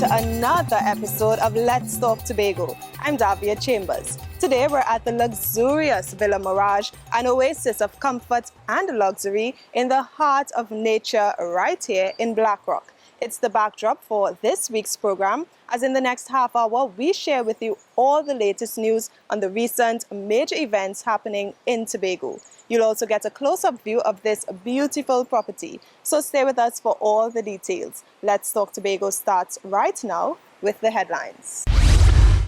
to another episode of Let's Talk Tobago. I'm Davia Chambers. Today we're at the luxurious Villa Mirage, an oasis of comfort and luxury in the heart of nature right here in Blackrock. It's the backdrop for this week's program, as in the next half hour we share with you all the latest news on the recent major events happening in Tobago. You'll also get a close-up view of this beautiful property, so stay with us for all the details. Let's Talk Tobago starts right now with the headlines.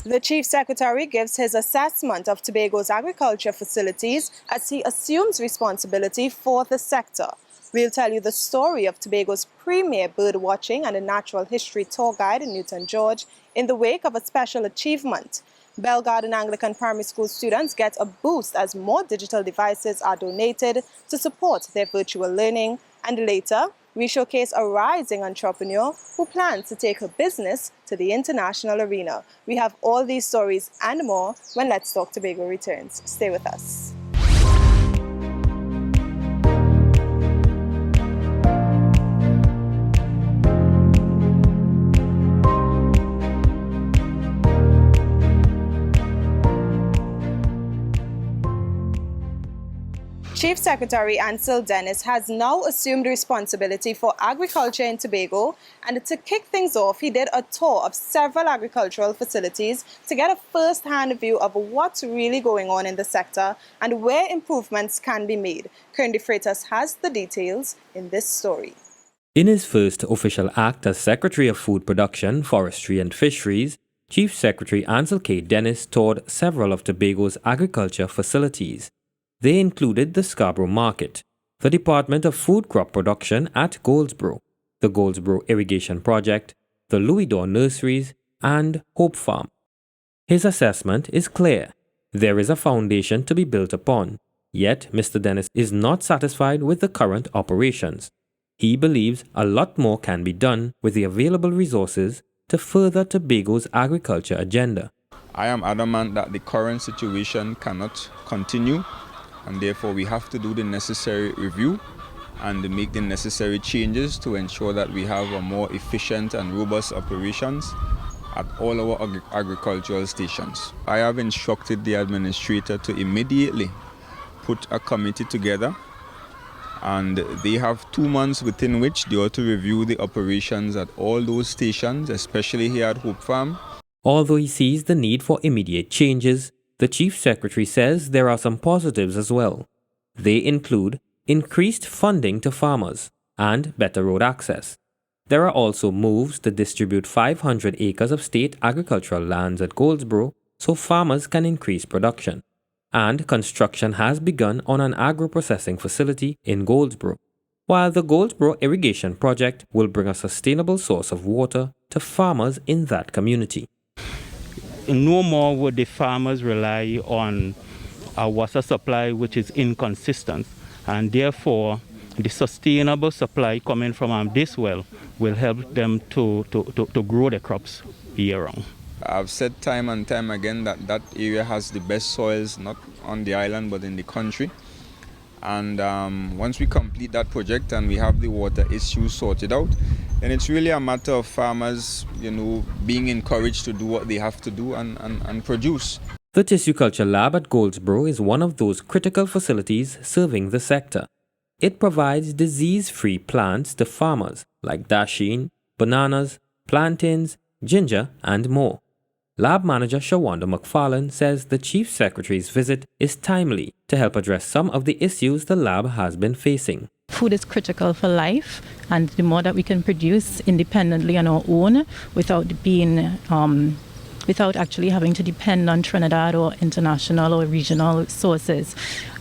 The Chief Secretary gives his assessment of Tobago's agriculture facilities as he assumes responsibility for the sector. We'll tell you the story of Tobago's premier bird watching and a natural history tour guide in Newton George in the wake of a special achievement. Bell Garden Anglican Primary School students get a boost as more digital devices are donated to support their virtual learning. And later, we showcase a rising entrepreneur who plans to take her business to the international arena. We have all these stories and more when Let's Talk Tobago returns. Stay with us. Chief Secretary Ansel Dennis has now assumed responsibility for agriculture in Tobago, and to kick things off, he did a tour of several agricultural facilities to get a first-hand view of what's really going on in the sector and where improvements can be made. Kearney Freitas has the details in this story. In his first official act as Secretary of Food Production, Forestry and Fisheries, Chief Secretary Ansel K. Dennis toured several of Tobago's agriculture facilities. They included the Scarborough Market, the Department of Food Crop Production at Goldsboro, the Goldsboro Irrigation Project, the Louis Dore Nurseries, and Hope Farm. His assessment is clear. There is a foundation to be built upon, yet Mr. Dennis is not satisfied with the current operations. He believes a lot more can be done with the available resources to further Tobago's agriculture agenda. I am adamant that the current situation cannot continue, and therefore we have to do the necessary review and make the necessary changes to ensure that we have a more efficient and robust operations at all our agricultural stations. I have instructed the administrator to immediately put a committee together, and they have 2 months within which they ought to review the operations at all those stations, especially here at Hope Farm. Although he sees the need for immediate changes, the Chief Secretary says there are some positives as well. They include increased funding to farmers and better road access. There are also moves to distribute 500 acres of state agricultural lands at Goldsboro so farmers can increase production. And construction has begun on an agro-processing facility in Goldsboro, while the Goldsboro Irrigation Project will bring a sustainable source of water to farmers in that community. No more would the farmers rely on a water supply which is inconsistent, and therefore the sustainable supply coming from this well will help them to grow the crops year-round. I've said time and time again that that area has the best soils, not on the island but in the country. And once we complete that project and we have the water issue sorted out, then it's really a matter of farmers, being encouraged to do what they have to do and produce. The Tissue Culture Lab at Goldsboro is one of those critical facilities serving the sector. It provides disease-free plants to farmers like dasheen, bananas, plantains, ginger, and more. Lab Manager Shawanda McFarlane says the Chief Secretary's visit is timely to help address some of the issues the lab has been facing. Food is critical for life, and the more that we can produce independently on our own without actually having to depend on Trinidad or international or regional sources,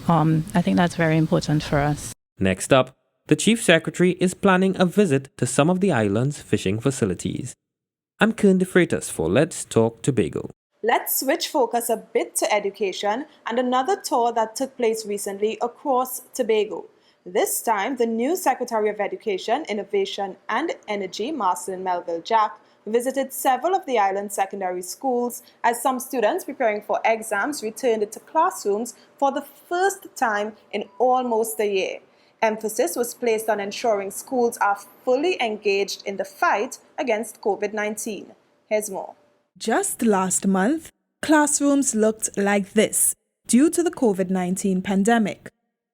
I think that's very important for us. Next up, the Chief Secretary is planning a visit to some of the island's fishing facilities. I'm Kearney Freitas for Let's Talk Tobago. Let's switch focus a bit to education and another tour that took place recently across Tobago. This time, the new Secretary of Education, Innovation and Energy, Marcelin Melville Jack, visited several of the island's secondary schools as some students preparing for exams returned to classrooms for the first time in almost a year. Emphasis was placed on ensuring schools are fully engaged in the fight against COVID-19. Here's more. Just last month, classrooms looked like this due to the COVID-19 pandemic.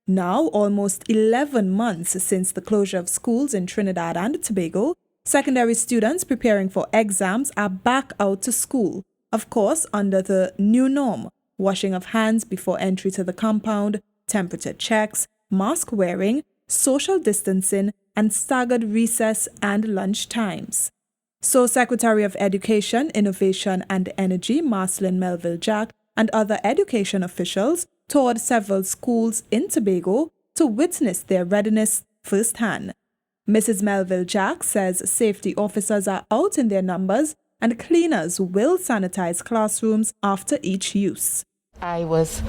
Now, almost 11 months since the closure of schools in Trinidad and Tobago, secondary students preparing for exams are back out to school, of course under the new norm: washing of hands before entry to the compound, temperature checks, mask wearing, social distancing, and staggered recess and lunch times. So Secretary of Education, Innovation and Energy Marcelin Melville Jack and other education officials toured several schools in Tobago to witness their readiness firsthand. Mrs. Melville Jack says safety officers are out in their numbers and cleaners will sanitize classrooms after each use. I was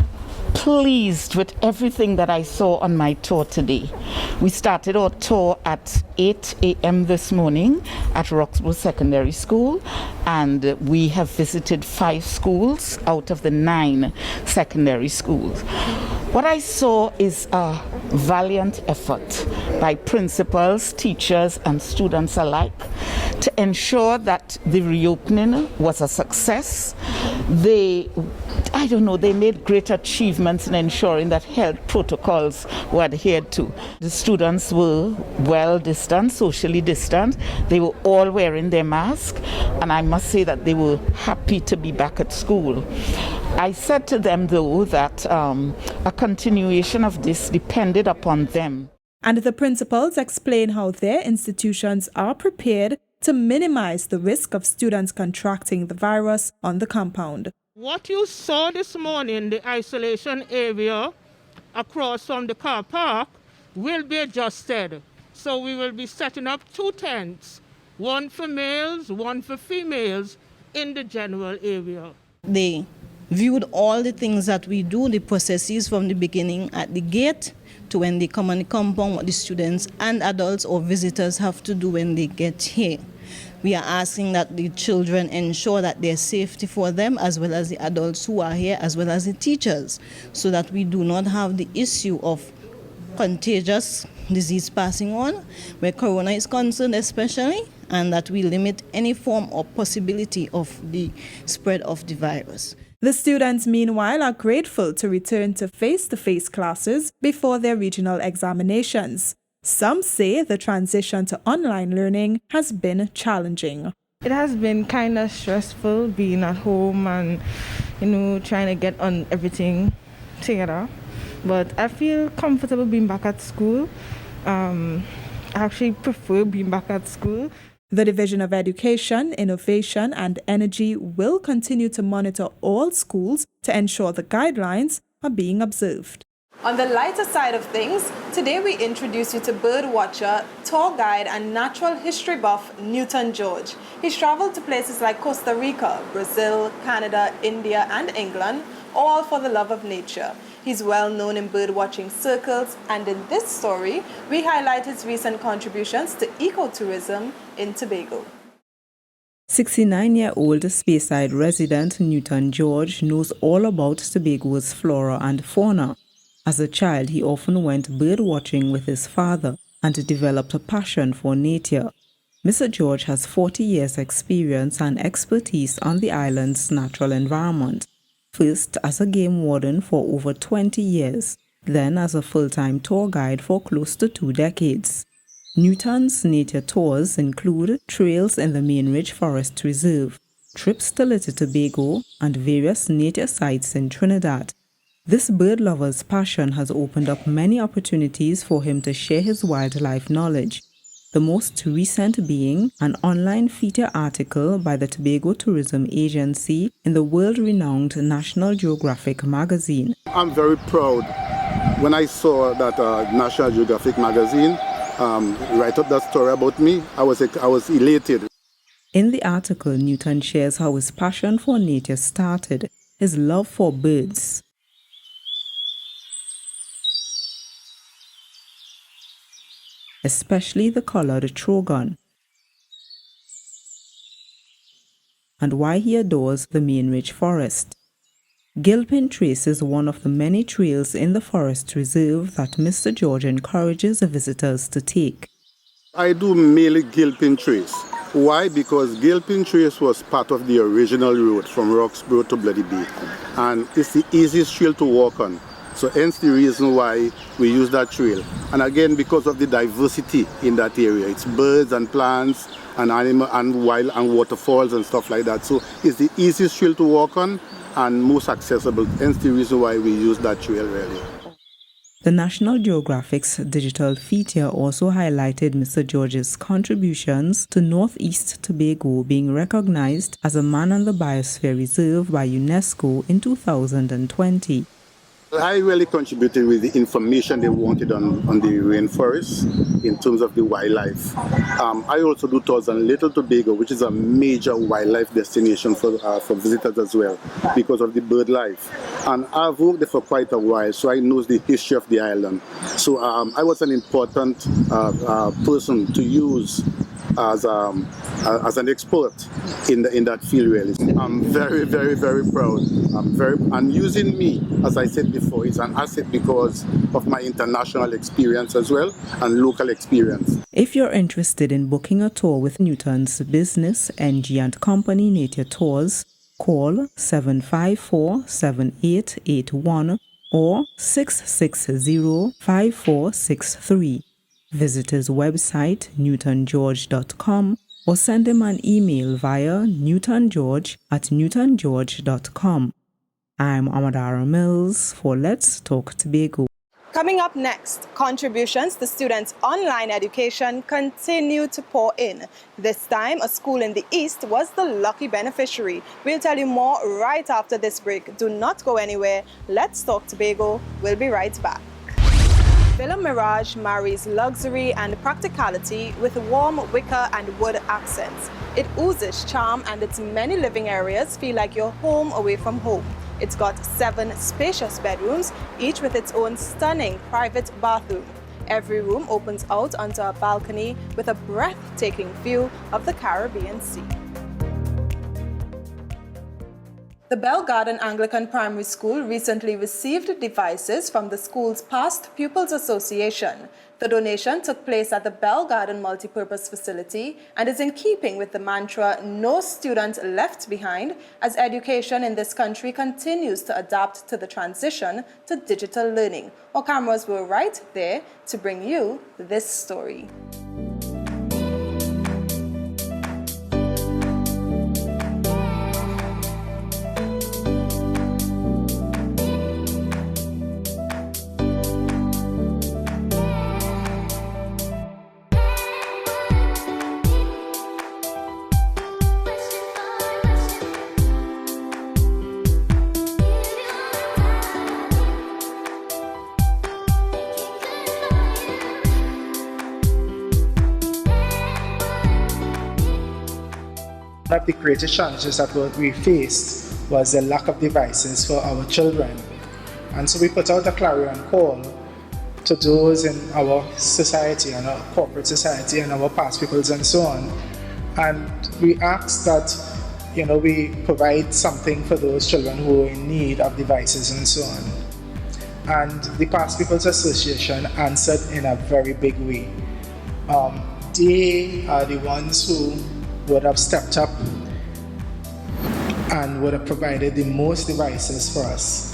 pleased with everything that I saw on my tour today. We started our tour at 8 a.m. this morning at Roxborough Secondary School, and we have visited 5 schools out of the 9 secondary schools. What I saw is a valiant effort by principals, teachers, and students alike to ensure that the reopening was a success. They made great achievements in ensuring that health protocols were adhered to. The students were well distanced, socially distant. They were all wearing their masks, and I must say that they were happy to be back at school. I said to them, though, that a continuation of this depended upon them. And the principals explain how their institutions are prepared to minimize the risk of students contracting the virus on the compound. What you saw this morning, the isolation area across from the car park, will be adjusted. So we will be setting up 2 tents, one for males, one for females, in the general area. They viewed all the things that we do, the processes from the beginning at the gate to when they come on the compound, what the students and adults or visitors have to do when they get here. We are asking that the children ensure that there's safety for them, as well as the adults who are here, as well as the teachers, so that we do not have the issue of contagious disease passing on, where corona is concerned especially, and that we limit any form or possibility of the spread of the virus. The students, meanwhile, are grateful to return to face-to-face classes before their regional examinations. Some say the transition to online learning has been challenging. It has been kind of stressful being at home and, trying to get on everything together. But I feel comfortable being back at school. I actually prefer being back at school. The Division of Education, Innovation and Energy will continue to monitor all schools to ensure the guidelines are being observed. On the lighter side of things, today we introduce you to bird watcher, tour guide and natural history buff Newton George. He's traveled to places like Costa Rica, Brazil, Canada, India and England, all for the love of nature. He's well known in bird watching circles, and in this story, we highlight his recent contributions to ecotourism in Tobago. 69-year-old Speyside resident Newton George knows all about Tobago's flora and fauna. As a child, he often went bird watching with his father and developed a passion for nature. Mr. George has 40 years' experience and expertise on the island's natural environment. First as a game warden for over 20 years, then as a full-time tour guide for close to 2 decades. Newton's nature tours include trails in the Mirage Forest Reserve, trips to Little Tobago, and various nature sites in Trinidad. This bird lover's passion has opened up many opportunities for him to share his wildlife knowledge, the most recent being an online feature article by the Tobago Tourism Agency in the world-renowned National Geographic magazine. I'm very proud when I saw that National Geographic magazine write up that story about me. I was elated. In the article, Newton shares how his passion for nature started, his love for birds, especially the collared trogon, and why he adores the Mirage Forest. Gilpin Trace is one of the many trails in the forest reserve that Mr. George encourages visitors to take. I do mainly Gilpin Trace. Why? Because Gilpin Trace was part of the original route from Roxborough to Bloody Bay, and it's the easiest trail to walk on. So hence the reason why we use that trail. And again, because of the diversity in that area. It's birds and plants and animal and wild and waterfalls and stuff like that. So it's the easiest trail to walk on and most accessible. Hence the reason why we use that trail really. The National Geographic's digital feature also highlighted Mr. George's contributions to Northeast Tobago being recognized as a Man on the Biosphere Reserve by UNESCO in 2020. I really contributed with the information they wanted on the rainforest in terms of the wildlife. I also do tours on Little Tobago, which is a major wildlife destination for visitors as well because of the bird life. And I've worked there for quite a while, so I know the history of the island. So I was an important person to use as an expert in that field really. I'm very, very, very proud. And using me, as I said before, it's an asset because of my international experience as well and local experience. If you're interested in booking a tour with Newton's business, NG & Company Nature Tours, call 754-7881 or 660-5463. Visit his website, newtongeorge.com, or send him an email via newtongeorge@newtongeorge.com. I'm Amadara Mills for Let's Talk Tobago. Coming up next, contributions to students' online education continue to pour in. This time, a school in the East was the lucky beneficiary. We'll tell you more right after this break. Do not go anywhere. Let's Talk Tobago. We'll be right back. Villa Mirage marries luxury and practicality with warm wicker and wood accents. It oozes charm and its many living areas feel like you're home away from home. It's got 7 spacious bedrooms, each with its own stunning private bathroom. Every room opens out onto a balcony with a breathtaking view of the Caribbean Sea. The Bell Garden Anglican Primary School recently received devices from the school's Past Pupils Association. The donation took place at the Bell Garden Multipurpose Facility and is in keeping with the mantra, "No student left behind," as education in this country continues to adapt to the transition to digital learning. Our cameras were right there to bring you this story. One of the greatest challenges that we faced was the lack of devices for our children. And so we put out a clarion call to those in our society and our corporate society and our past peoples and so on. And we asked that, we provide something for those children who are in need of devices and so on. And the Past Peoples Association answered in a very big way. They are the ones who would have stepped up and would have provided the most devices for us.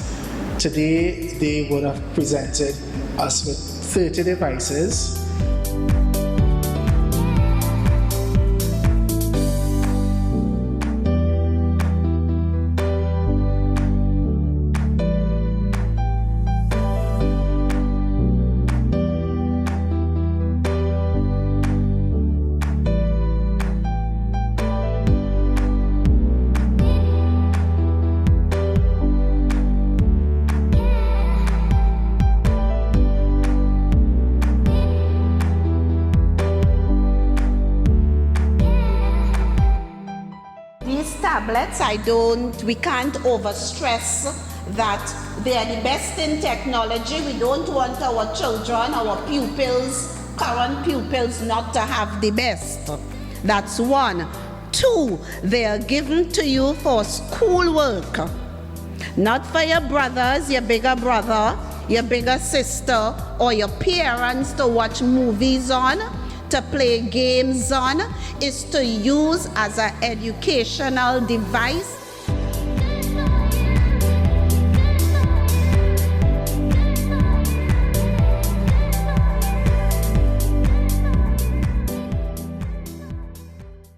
Today, they would have presented us with 30 devices. Tablets, we can't overstress that they are the best in technology. We don't want our children, our pupils, current pupils not to have the best. That's one. Two, they are given to you for schoolwork. Not for your brothers, your bigger brother, your bigger sister, or your parents to watch movies on, to play games on. Is to use as an educational device.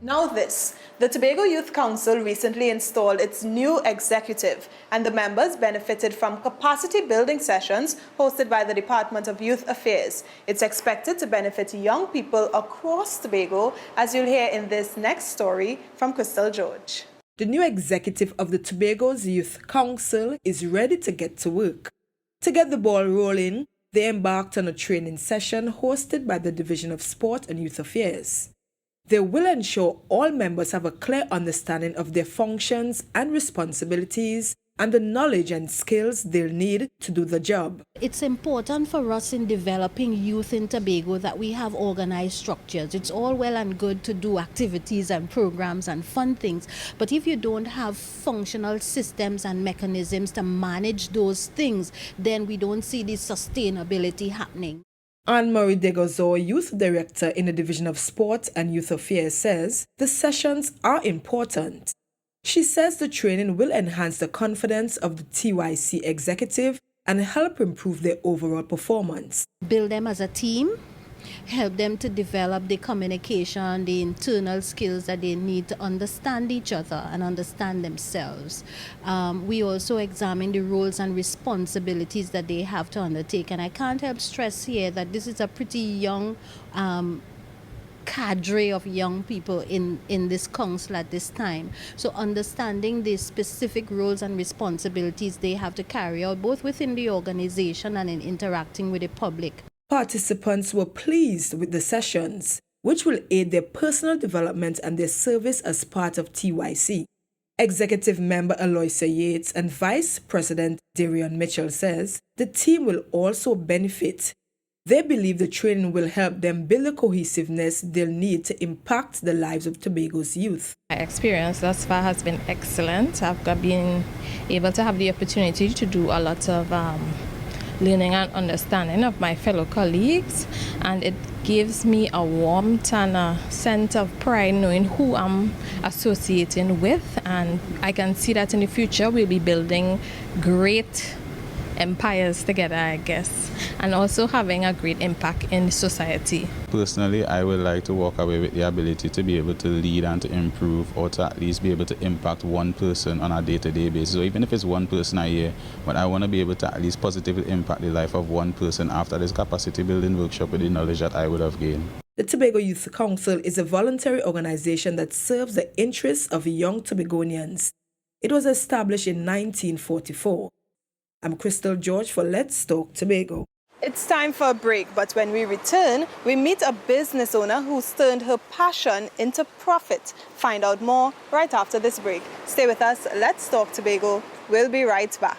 Now this, the Tobago Youth Council recently installed its new executive, and the members benefited from capacity building sessions hosted by the Department of Youth Affairs. It's expected to benefit young people across Tobago, as you'll hear in this next story from Crystal George. The new executive of the Tobago's Youth Council is ready to get to work. To get the ball rolling, they embarked on a training session hosted by the Division of Sport and Youth Affairs. They will ensure all members have a clear understanding of their functions and responsibilities and the knowledge and skills they'll need to do the job. It's important for us in developing youth in Tobago that we have organized structures. It's all well and good to do activities and programs and fun things, but if you don't have functional systems and mechanisms to manage those things, then we don't see the sustainability happening. Anne-Marie Degozo, Youth Director in the Division of Sport and Youth Affairs, says the sessions are important. She says the training will enhance the confidence of the TYC executive and help improve their overall performance. Build them as a team, help them to develop the communication, the internal skills that they need to understand each other and understand themselves. We also examine the roles and responsibilities that they have to undertake. And I can't help stress here that this is a pretty young cadre of young people in this council at this time. So understanding the specific roles and responsibilities they have to carry out both within the organization and in interacting with the public. Participants were pleased with the sessions, which will aid their personal development and their service as part of TYC. Executive member Aloysia Yates and Vice President Darian Mitchell says the team will also benefit. They believe the training will help them build the cohesiveness they'll need to impact the lives of Tobago's youth. My experience thus far has been excellent. I've been able to have the opportunity to do a lot of learning and understanding of my fellow colleagues, and it gives me a warmth and a sense of pride knowing who I'm associating with, and I can see that in the future we'll be building great empires together, I guess, and also having a great impact in society. Personally, I would like to walk away with the ability to be able to lead and to improve, or to at least be able to impact one person on a day-to-day basis. So even if it's one person a year, but I want to be able to at least positively impact the life of one person after this capacity building workshop with the knowledge that I would have gained. The Tobago Youth Council is a voluntary organization that serves the interests of young Tobagonians. It was established in 1944. I'm Crystal George for Let's Talk Tobago. It's time for a break, but when we return, we meet a business owner who's turned her passion into profit. Find out more right after this break. Stay with us. Let's Talk Tobago. We'll be right back.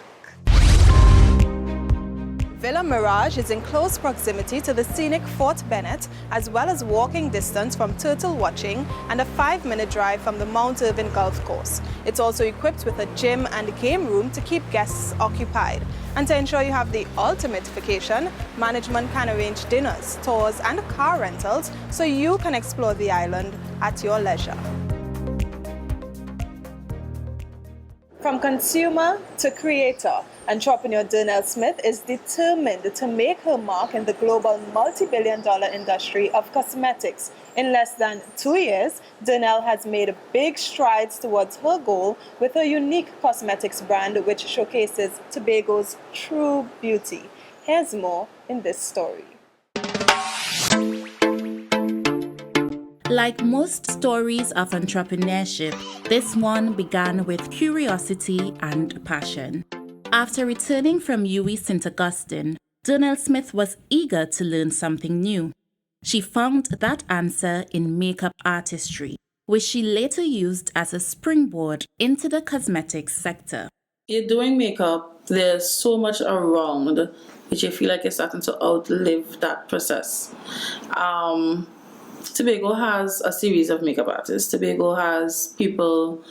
Villa Mirage is in close proximity to the scenic Fort Bennett, as well as walking distance from turtle watching and a 5-minute drive from the Mount Irving Golf Course. It's also equipped with a gym and game room to keep guests occupied. And to ensure you have the ultimate vacation, management can arrange dinners, tours and car rentals so you can explore the island at your leisure. From consumer to creator, entrepreneur Durnell Smith is determined to make her mark in the global multi-billion-dollar industry of cosmetics. In less than 2 years, Durnell has made big strides towards her goal with her unique cosmetics brand, which showcases Tobago's true beauty. Here's more in this story. Like most stories of entrepreneurship, this one began with curiosity and passion. After returning from UWI St. Augustine, Durnell Smith was eager to learn something new. She found that answer in makeup artistry, which she later used as a springboard into the cosmetics sector. You're doing makeup, there's so much around which you feel like you're starting to outlive that process. Tobago has a series of makeup artists. Tobago has people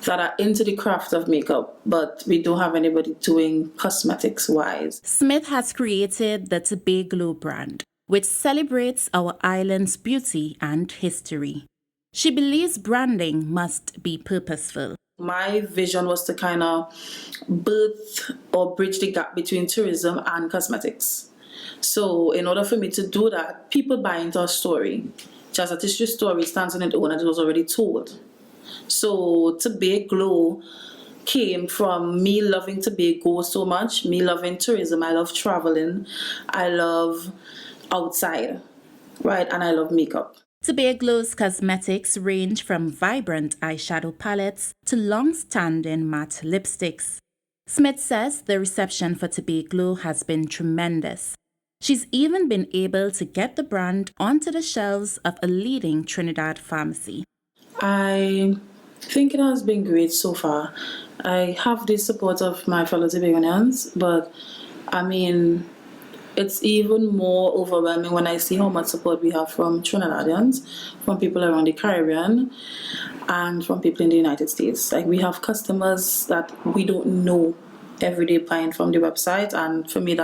that are into the craft of makeup, but we don't have anybody doing cosmetics wise. Smith has created the Tobago brand, which celebrates our island's beauty and history. She believes branding must be purposeful. My vision was to kind of birth or bridge the gap between tourism and cosmetics. So in order for me to do that, people buy into a story. Just a tissue story stands on its own and it was already told. So Tobago came from me loving Tobago so much, me loving tourism. I love traveling, I love outside, right? And I love makeup. Tobago's cosmetics range from vibrant eyeshadow palettes to long-standing matte lipsticks. Smith says the reception for Tobago has been tremendous. She's even been able to get the brand onto the shelves of a leading Trinidad pharmacy. I think it has been great so far. I have the support of my fellow Tobagonians, but I mean, it's even more overwhelming when I see how much support we have from Trinidadians, from people around the Caribbean, and from people in the United States. Like, we have customers that we don't know every day buying from the website, and for me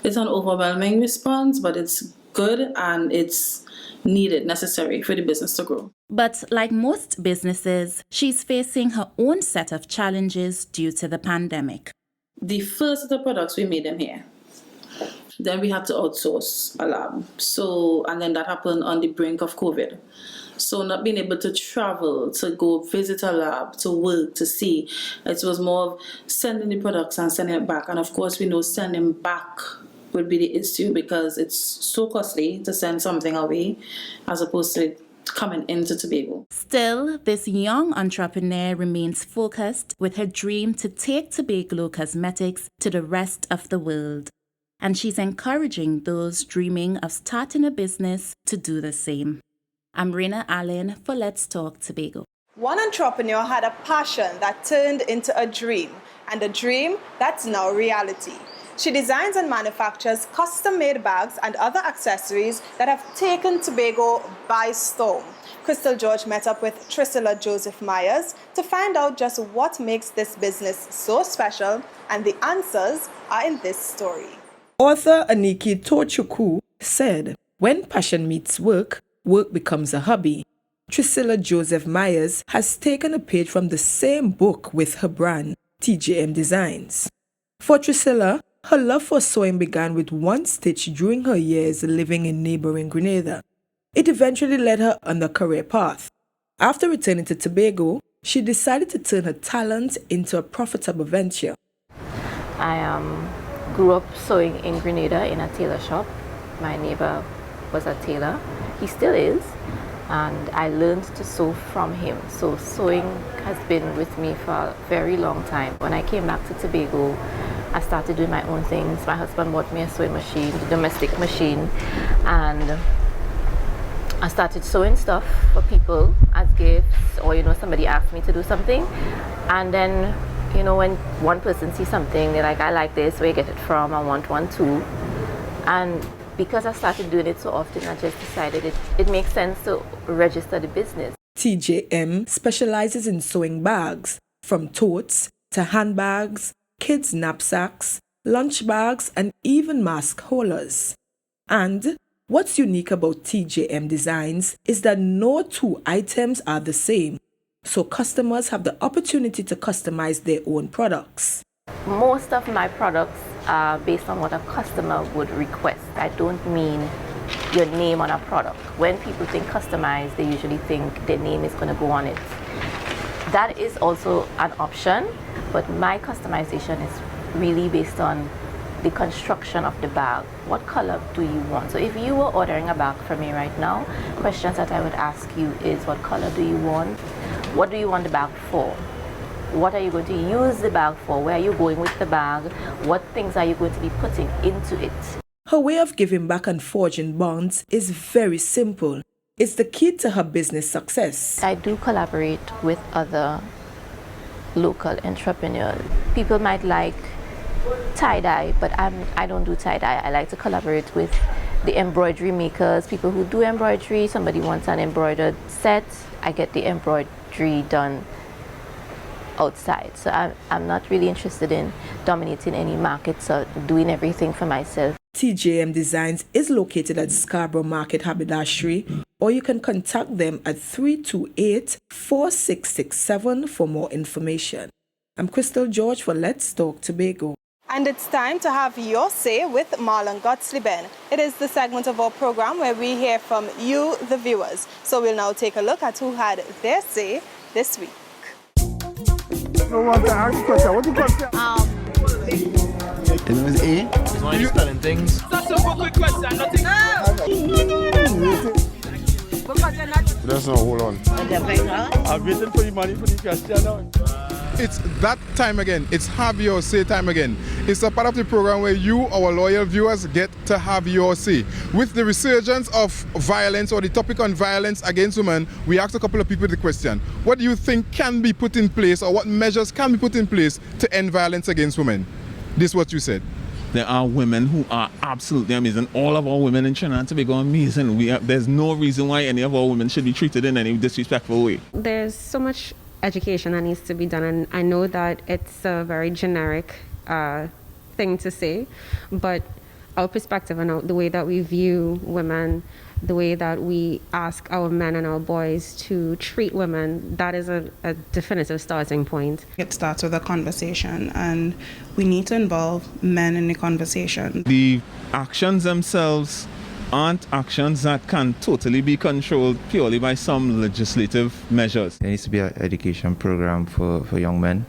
it's an overwhelming response, but it's good and it's needed, necessary for the business to grow. But like most businesses, she's facing her own set of challenges due to the pandemic. The first of the products, we made them here. Then we had to outsource a lab. And then that happened on the brink of COVID. So not being able to travel, to go visit a lab, to work, to see, it was more of sending the products and sending it back. And of course, we know sending back would be the issue because it's so costly to send something away as opposed to coming into Tobago. Still, this young entrepreneur remains focused with her dream to take Tobago cosmetics to the rest of the world. And she's encouraging those dreaming of starting a business to do the same. I'm Rena Allen for Let's Talk Tobago. One entrepreneur had a passion that turned into a dream, and a dream that's now reality. She designs and manufactures custom-made bags and other accessories that have taken Tobago by storm. Crystal George met up with Trisilla Joseph Myers to find out just what makes this business so special, and the answers are in this story. Author Aniki Tochukwu said, "When passion meets work, work becomes a hobby." Trisilla Joseph Myers has taken a page from the same book with her brand, TJM Designs. For Trisilla, her love for sewing began with one stitch during her years living in neighboring Grenada. It eventually led her on the career path. After returning to Tobago, she decided to turn her talent into a profitable venture. I grew up sewing in Grenada in a tailor shop. My neighbor was a tailor. He still is. And I learned to sew from him. So sewing has been with me for a very long time. When I came back to Tobago, I started doing my own things. My husband bought me a sewing machine, a domestic machine, and I started sewing stuff for people as gifts, or somebody asked me to do something. And then, when one person sees something, they're like, I like this, where you get it from, I want one too. And because I started doing it so often, I just decided it makes sense to register the business. TJM specializes in sewing bags, from totes to handbags, kids' knapsacks, lunch bags, and even mask holders. And what's unique about TJM Designs is that no two items are the same, so customers have the opportunity to customize their own products. Most of my products are based on what a customer would request. I don't mean your name on a product. When people think customized, they usually think their name is going to go on it. That is also an option, but my customization is really based on the construction of the bag. What color do you want? So if you were ordering a bag from me right now, questions that I would ask you is, what color do you want? What do you want the bag for? What are you going to use the bag for? Where are you going with the bag? What things are you going to be putting into it? Her way of giving back and forging bonds is very simple. It's the key to her business success. I do collaborate with other local entrepreneurs. People might like tie-dye, but I don't do tie-dye. I like to collaborate with the embroidery makers, people who do embroidery. Somebody wants an embroidered set, I get the embroidery done outside. So I'm not really interested in dominating any markets or doing everything for myself. TJM Designs is located at Scarborough Market, Haberdashery, or you can contact them at 328-4667 for more information. I'm Crystal George for Let's Talk Tobago. And it's time to have your say with Marlon Gottlieben. It is the segment of our program where we hear from you, the viewers. So we'll now take a look at who had their say this week. No one to ask question. What do you question? The name is A. Why are you spelling things? That's a quick question. Nothing. That's not, hold on. I'm waiting for the money for the question now. It's that time again. It's have your say time again. It's a part of the program where you, our loyal viewers, get to have your say. With the resurgence of violence or the topic on violence against women, we asked a couple of people the question, what do you think can be put in place or what measures can be put in place to end violence against women? This is what you said. There are women who are absolutely amazing. All of our women in Trinidad and Tobago are amazing. There's no reason why any of our women should be treated in any disrespectful way. There's so much education that needs to be done, and I know that it's a very generic thing to say, but our perspective and the way that we view women, the way that we ask our men and our boys to treat women, that is a definitive starting point. It starts with a conversation, and we need to involve men in the conversation. The actions themselves aren't actions that can totally be controlled purely by some legislative measures. There needs to be an education program for young men,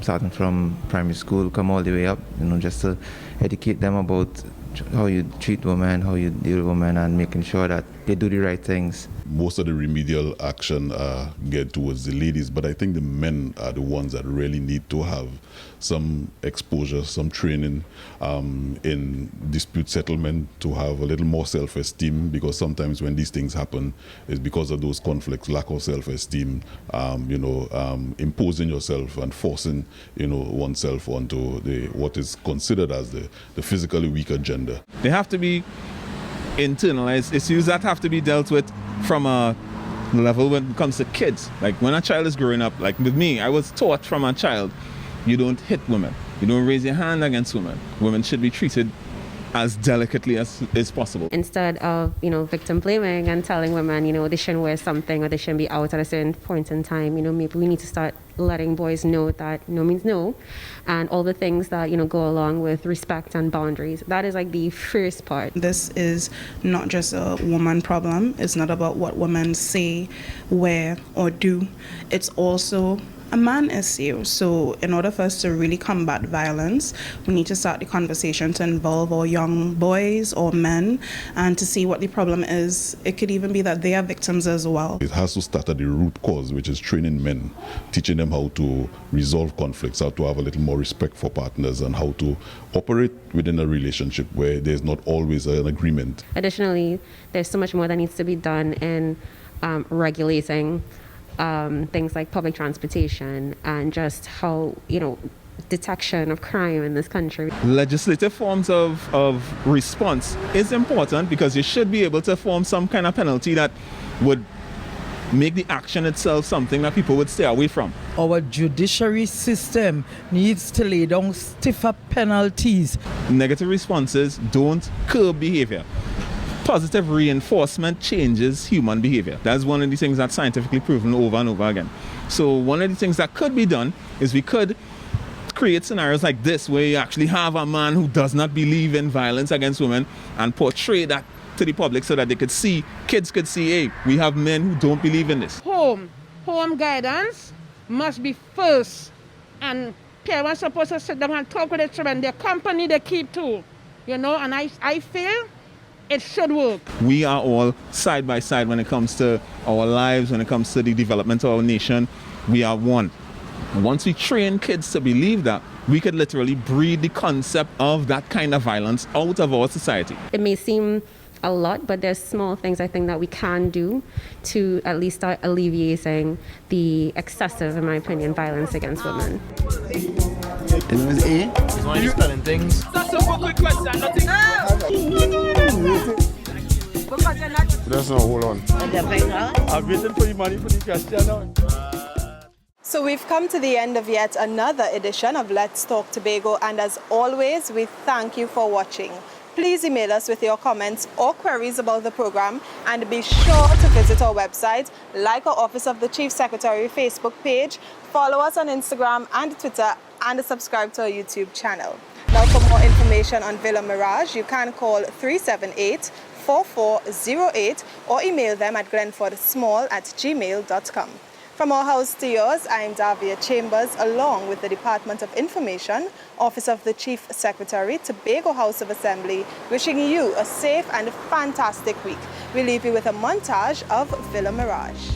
starting from primary school, come all the way up, just to educate them about how you treat women, how you deal with women, and making sure that they do the right things. Most of the remedial action get towards the ladies, but I think the men are the ones that really need to have some exposure, some training in dispute settlement, to have a little more self-esteem, because sometimes when these things happen, it's because of those conflicts, lack of self-esteem, imposing yourself and forcing oneself onto what is considered as the physically weaker gender. They have to be internalized issues that have to be dealt with from a level when it comes to kids. Like when a child is growing up, like with me, I was taught from a child, you don't hit women, you don't raise your hand against women. Women should be treated as delicately as is possible. Instead of, victim blaming and telling women, they shouldn't wear something or they shouldn't be out at a certain point in time, maybe we need to start letting boys know that no means no, and all the things that, go along with respect and boundaries. That is like the first part. This is not just a woman problem. It's not about what women say, wear, or do. It's also a man issue. So in order for us to really combat violence, we need to start the conversation to involve our young boys or men and to see what the problem is. It could even be that they are victims as well. It has to start at the root cause, which is training men, teaching them how to resolve conflicts, how to have a little more respect for partners, and how to operate within a relationship where there's not always an agreement. Additionally, there's so much more that needs to be done in regulating things like public transportation and just how, detection of crime in this country. Legislative forms of response is important, because you should be able to form some kind of penalty that would make the action itself something that people would stay away from. Our judiciary system needs to lay down stiffer penalties. Negative responses don't curb behavior. Positive reinforcement changes human behavior. That's one of the things that's scientifically proven over and over again. So one of the things that could be done is we could create scenarios like this, where you actually have a man who does not believe in violence against women and portray that to the public so that they could see, kids could see, hey, we have men who don't believe in this. Home guidance must be first, and parents are supposed to sit down and talk with the children. Their company they keep too, and I feel it should work. We are all side by side when it comes to our lives, when it comes to the development of our nation. We are one. Once we train kids to believe that, we could literally breed the concept of that kind of violence out of our society. It may seem a lot, but there's small things I think that we can do to at least start alleviating the excessive, in my opinion, violence against women. His name is A. He's one of spelling things. That's a quick question, nothing. That's not, hold on. I'm waiting for the money for the question now. So we've come to the end of yet another edition of Let's Talk Tobago, and as always, we thank you for watching. Please email us with your comments or queries about the program, and be sure to visit our website, like our Office of the Chief Secretary Facebook page, follow us on Instagram and Twitter, and subscribe to our YouTube channel. Now, for more information on Villa Mirage, you can call 378-4408 or email them at glenfordsmall@gmail.com. From our house to yours, I'm Davia Chambers, along with the Department of Information, Office of the Chief Secretary, Tobago House of Assembly, wishing you a safe and fantastic week. We leave you with a montage of Villa Mirage.